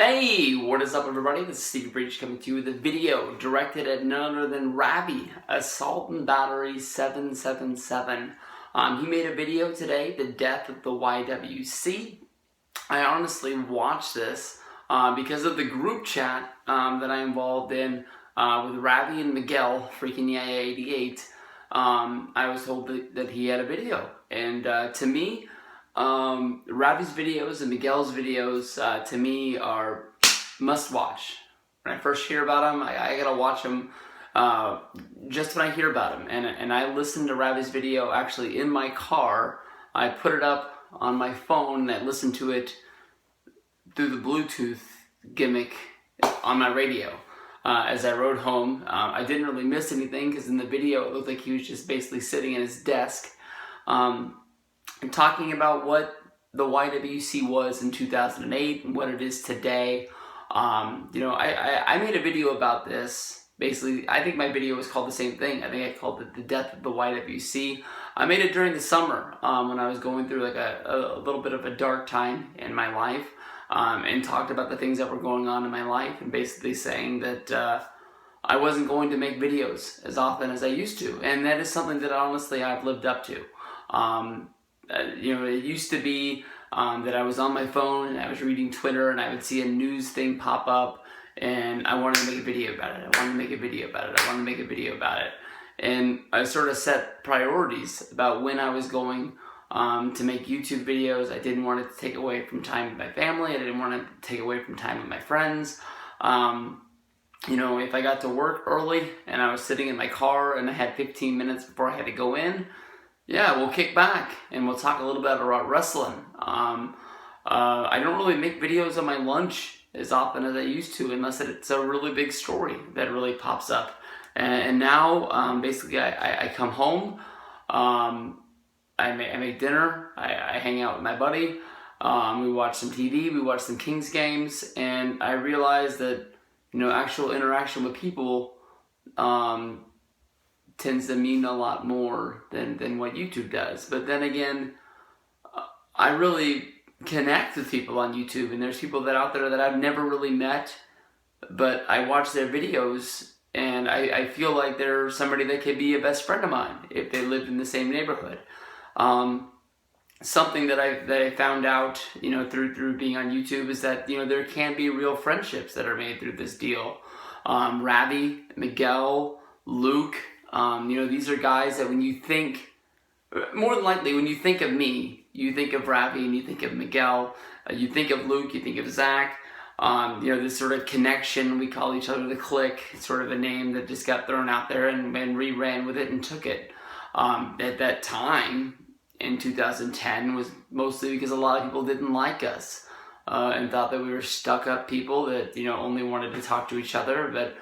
Hey, what is up everybody? This is Steviebreech coming to you with a video directed at none other than Ravi, Assault and Battery 777. He made a video today, the death of the YWC. I honestly watched this because of the group chat that I involved in with Ravi and Miguel, freaking Yaya 88. I was told that he had a video, and to me, Ravi's videos and Miguel's videos to me are must watch. When I first hear about them, I gotta watch them just when I hear about them. And I listened to Ravi's video actually in my car. I put it up on my phone and I listened to it through the Bluetooth gimmick on my radio as I rode home. I didn't really miss anything because in the video it looked like he was just basically sitting at his desk. And talking about what the YWC was in 2008 and what it is today. I made a video about this. Basically, I think my video was called the same thing. I think I called it the death of the YWC. I made it during the summer when I was going through like a little bit of a dark time in my life, and talked about the things that were going on in my life, and basically saying that I wasn't going to make videos as often as I used to, and that is something that honestly I've lived up to. It used to be that I was on my phone and I was reading Twitter and I would see a news thing pop up and I wanted to make a video about it. I wanted to make a video about it. I wanted to make a video about it. And I sort of set priorities about when I was going to make YouTube videos. I didn't want it to take away from time with my family. I didn't want it to take away from time with my friends. If I got to work early and I was sitting in my car and I had 15 minutes before I had to go in, yeah, we'll kick back and we'll talk a little bit about wrestling. I don't really make videos on my lunch as often as I used to, unless it's a really big story that really pops up. And now, basically, I come home, I make dinner, I hang out with my buddy, we watch some TV, we watch some Kings games, and I realize that, actual interaction with people tends to mean a lot more than what YouTube does. But then again, I really connect with people on YouTube, and there's people out there that I've never really met, but I watch their videos and I feel like they're somebody that could be a best friend of mine if they lived in the same neighborhood. Something that I found out, through being on YouTube is that, there can be real friendships that are made through this deal. Ravi, Miguel, Luke, these are guys that when you think, more than likely when you think of me, you think of Ravi and you think of Miguel, you think of Luke, you think of Zach. This sort of connection, we call each other the clique. It's sort of a name that just got thrown out there and ran with it and took it. At that time, in 2010, was mostly because a lot of people didn't like us and thought that we were stuck-up people that, only wanted to talk to each other. But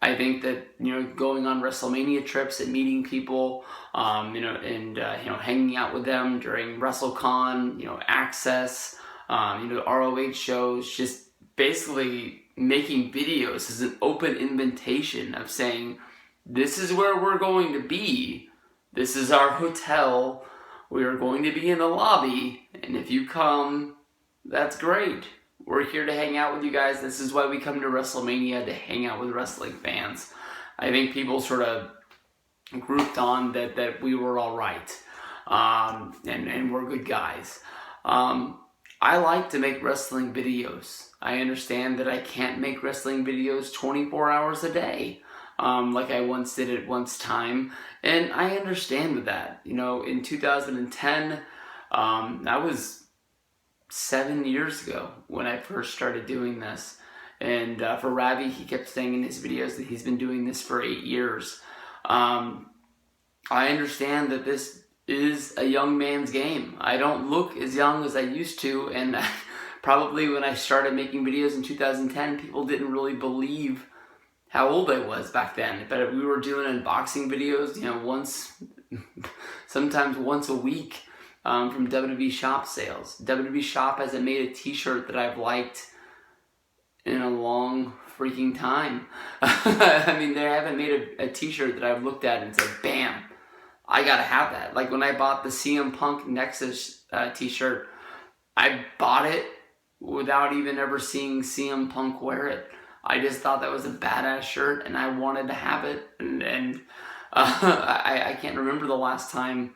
I think that, going on WrestleMania trips and meeting people, hanging out with them during WrestleCon, Access, ROH shows, just basically making videos is an open invitation of saying, this is where we're going to be. This is our hotel. We are going to be in the lobby. And if you come, that's great. We're here to hang out with you guys. This is why we come to WrestleMania, to hang out with wrestling fans. I think people sort of grouped on that we were all right, and we're good guys. I like to make wrestling videos. I understand that I can't make wrestling videos 24 hours a day, like I once did at one time, and I understand with that. In 2010, that was 7 years ago when I first started doing this. And for Ravi, he kept saying in his videos that he's been doing this for 8 years. I understand that this is a young man's game. I don't look as young as I used to, and probably when I started making videos in 2010, people didn't really believe how old I was back then. But we were doing unboxing videos, sometimes once a week. From WWE Shop sales. WWE Shop hasn't made a t-shirt that I've liked in a long freaking time. I mean, they haven't made a t-shirt that I've looked at and said, bam, I gotta have that. Like when I bought the CM Punk Nexus t-shirt, I bought it without even ever seeing CM Punk wear it. I just thought that was a badass shirt, and I wanted to have it. And I can't remember the last time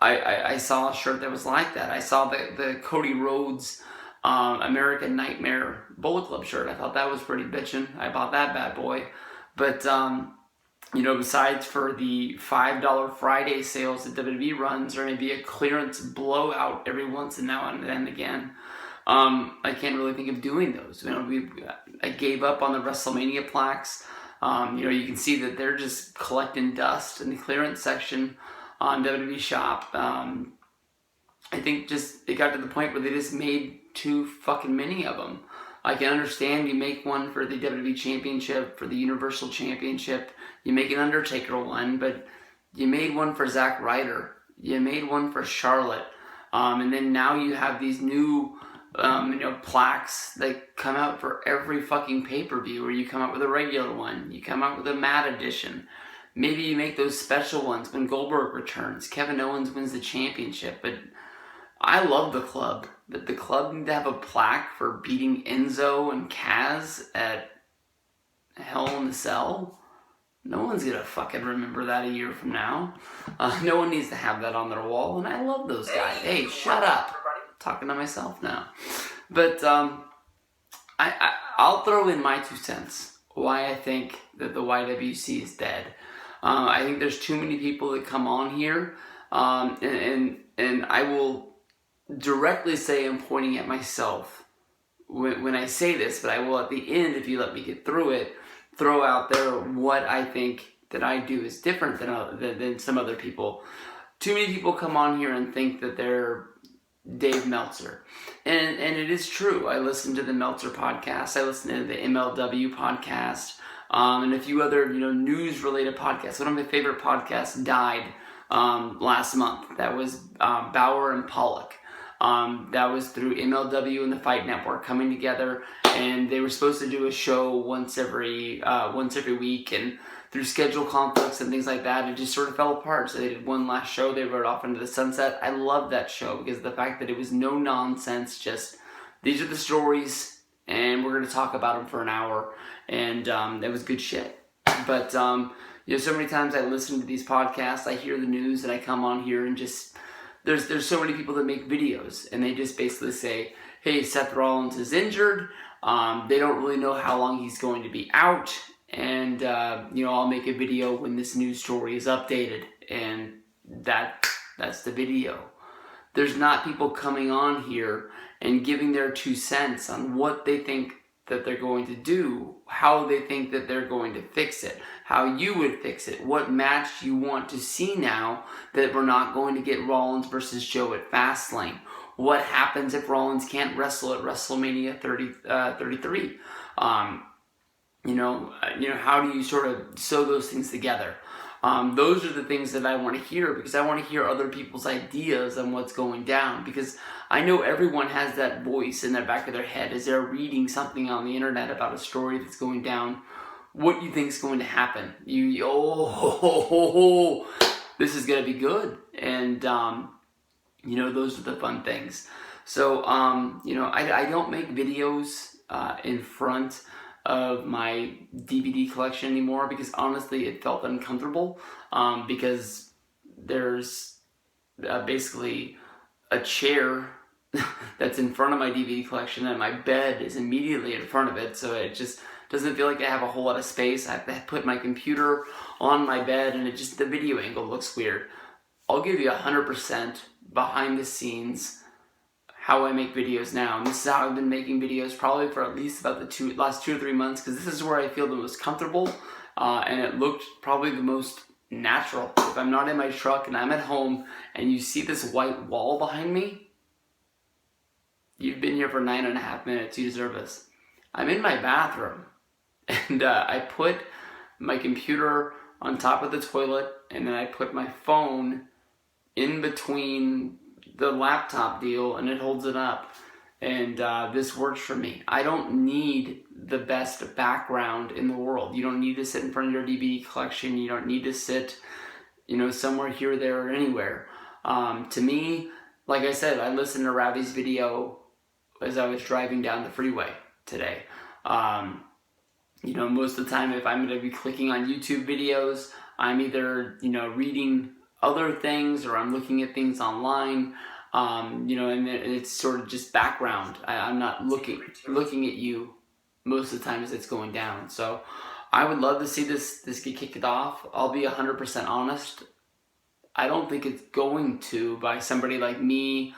I saw a shirt that was like that. I saw the Cody Rhodes American Nightmare Bullet Club shirt. I thought that was pretty bitchin'. I bought that bad boy. But you know, besides for the $5 Friday sales that WWE runs, or maybe a clearance blowout every once and now and then again, I can't really think of doing those. You know, I gave up on the WrestleMania plaques. You know, you can see that they're just collecting dust in the clearance section on WWE Shop. I think just it got to the point where they just made too fucking many of them. I can understand you make one for the WWE Championship, for the Universal Championship, you make an Undertaker one, but you made one for Zack Ryder, you made one for Charlotte, and then now you have these new you know, plaques that come out for every fucking pay-per-view, where you come out with a regular one, you come out with a matte edition. Maybe you make those special ones when Goldberg returns, Kevin Owens wins the championship. But I love the club, but the club need to have a plaque for beating Enzo and Kaz at Hell in a Cell. No one's gonna fucking remember that a year from now. No one needs to have that on their wall, and I love those guys. Hey, shut up. Talking to myself now. But I'll throw in my 2 cents why I think that the YWC is dead. I think there's too many people that come on here, and I will directly say I'm pointing at myself when I say this, but I will at the end, if you let me get through it, throw out there what I think that I do is different than some other people. Too many people come on here and think that they're Dave Meltzer, and it is true. I listen to the Meltzer podcast, I listen to the MLW podcast, and a few other, you know, news related podcasts. One of my favorite podcasts died last month. That was Bauer and Pollock. That was through MLW and the Fight Network coming together, and they were supposed to do a show once every week, and through schedule conflicts and things like that, it just sort of fell apart. So they did one last show, they rode off into the sunset. I loved that show because of the fact that it was no nonsense, just these are the stories, and we're going to talk about them for an hour, and it was good shit. But you know, so many times I listen to these podcasts, I hear the news, and I come on here and just there's so many people that make videos, and they just basically say, hey, Seth Rollins is injured, they don't really know how long he's going to be out, and you know, I'll make a video when this news story is updated, and that's the video. There's not people coming on here and giving their 2 cents on what they think that they're going to do, how they think that they're going to fix it, how you would fix it, what match you want to see now that we're not going to get Rollins versus Joe at Fastlane. What happens if Rollins can't wrestle at WrestleMania 33? You know, how do you sort of sew those things together? Those are the things that I want to hear, because I want to hear other people's ideas on what's going down, because I know everyone has that voice in the back of their head as they're reading something on the internet about a story that's going down. What you think is going to happen? This is going to be good. And, you know, those are the fun things. So, you know, I don't make videos in front of my DVD collection anymore, because honestly it felt uncomfortable, because there's basically a chair that's in front of my DVD collection, and my bed is immediately in front of it, so it just doesn't feel like I have a whole lot of space. I have to put my computer on my bed, and it just, the video angle looks weird. I'll give you 100% behind the scenes how I make videos now, and this is how I've been making videos probably for at least about the last 2 or 3 months, because this is where I feel the most comfortable, and it looked probably the most natural. If I'm not in my truck and I'm at home and you see this white wall behind me, you've been here for 9.5 minutes, you deserve this. I'm in my bathroom, and I put my computer on top of the toilet, and then I put my phone in between the laptop deal, and it holds it up, and this works for me. I don't need the best background in the world. You don't need to sit in front of your DVD collection. You don't need to sit, you know, somewhere here, there, or anywhere. To me, like I said, I listened to Ravi's video as I was driving down the freeway today. You know, most of the time, if I'm going to be clicking on YouTube videos, I'm either, you know, reading other things or I'm looking at things online. You know, and it's sort of just background. I'm not looking at you most of the time as it's going down. So I would love to see this get kicked off. I'll be 100% honest. I don't think it's going to by somebody like me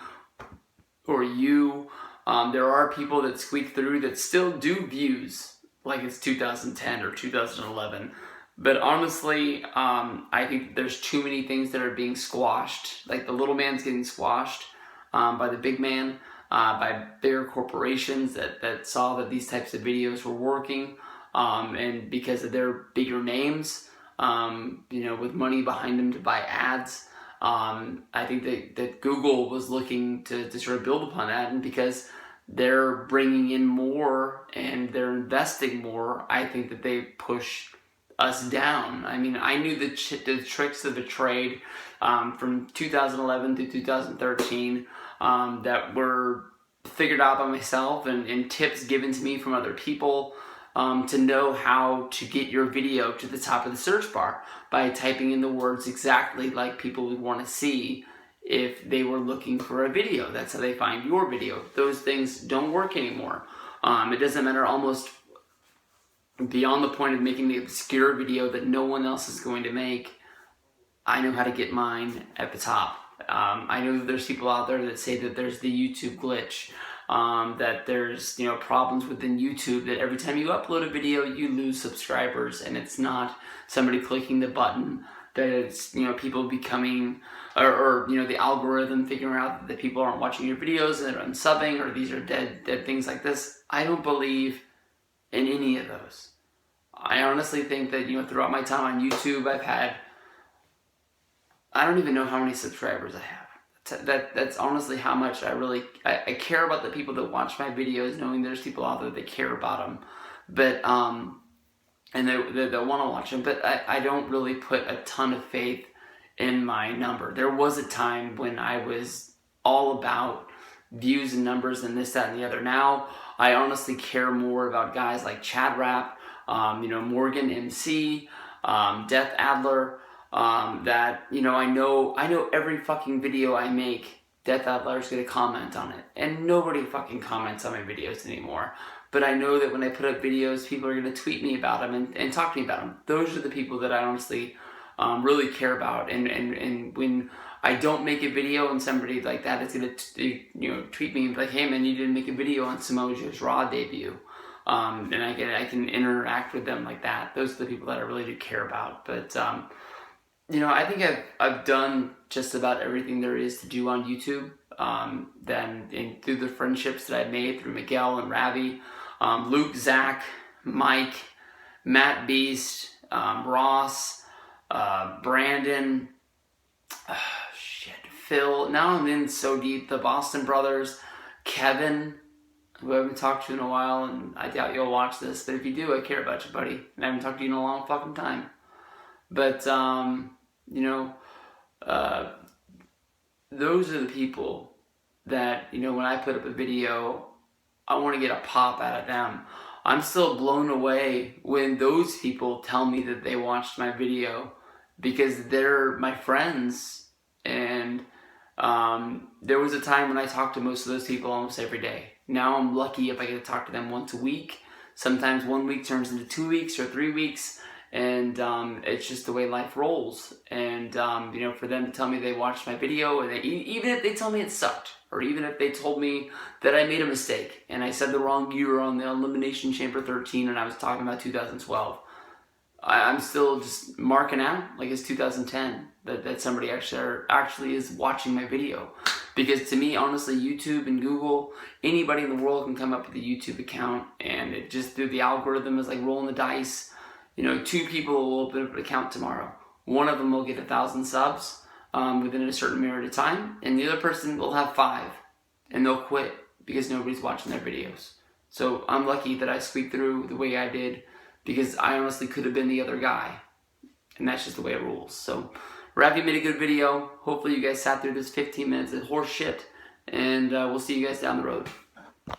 or you. There are people that squeak through that still do views like it's 2010 or 2011. But honestly, I think there's too many things that are being squashed. Like the little man's getting squashed by the big man, by bigger corporations that saw that these types of videos were working, and because of their bigger names, you know, with money behind them to buy ads. I think that Google was looking to sort of build upon that, and because they're bringing in more and they're investing more, I think that they push us down. I mean, I knew the tricks of the trade from 2011 to 2013 that were figured out by myself and tips given to me from other people to know how to get your video to the top of the search bar by typing in the words exactly like people would want to see if they were looking for a video. That's how they find your video. Those things don't work anymore. It doesn't matter, almost beyond the point of making the obscure video that no one else is going to make. I know how to get mine at the top. I know that there's people out there that say that there's the YouTube glitch, that there's, you know, problems within YouTube, that every time you upload a video you lose subscribers, and it's not somebody clicking the button, that it's, you know, people becoming, or you know, the algorithm figuring out that people aren't watching your videos and they're unsubbing, or these are dead things like this. I don't believe in any of those. I honestly think that, you know, throughout my time on YouTube, I've had, I don't even know how many subscribers I have. That's honestly how much I care about the people that watch my videos, knowing there's people out there that care about them, but and they want to watch them. But I don't really put a ton of faith in my number. There was a time when I was all about views and numbers and this, that, and the other. Now I honestly care more about guys like Chad Rapp, you know, Morgan MC, Death Adler. That, you know, I know every fucking video I make, Death Adler's gonna comment on it, and nobody fucking comments on my videos anymore. But I know that when I put up videos, people are gonna tweet me about them and talk to me about them. Those are the people that I honestly really care about. And when I don't make a video and somebody like that is gonna you know, tweet me and be like, hey man, you didn't make a video on Samoa Joe's Raw debut, and I can interact with them like that. Those are the people that I really do care about. But you know, I think I've done just about everything there is to do on YouTube. Through the friendships that I've made through Miguel and Ravi, Luke, Zach, Mike, Matt Beast, Ross, Brandon, Phil. Now I'm in so deep. The Boston Brothers, Kevin, who I haven't talked to in a while, and I doubt you'll watch this, but if you do, I care about you, buddy. And I haven't talked to you in a long fucking time. But you know, those are the people that, you know, when I put up a video, I want to get a pop out of them. I'm still blown away when those people tell me that they watched my video, because they're my friends. And there was a time when I talked to most of those people almost every day. Now I'm lucky if I get to talk to them once a week. Sometimes 1 week turns into 2 weeks or 3 weeks. And it's just the way life rolls. And you know, for them to tell me they watched my video, and even if they tell me it sucked, or even if they told me that I made a mistake and I said the wrong year on the Elimination Chamber 13 and I was talking about 2012, I'm still just marking out like it's 2010 that somebody actually is watching my video. Because to me, honestly, YouTube and Google, anybody in the world can come up with a YouTube account, and it just, through the algorithm, is like rolling the dice. You know, 2 people will open up an account tomorrow. One of them will get 1,000 subs within a certain period of time, and the other person will have 5, and they'll quit because nobody's watching their videos. So I'm lucky that I squeaked through the way I did, because I honestly could have been the other guy, and that's just the way it rolls. So Ravi made a good video. Hopefully you guys sat through this 15 minutes of horse shit, and we'll see you guys down the road.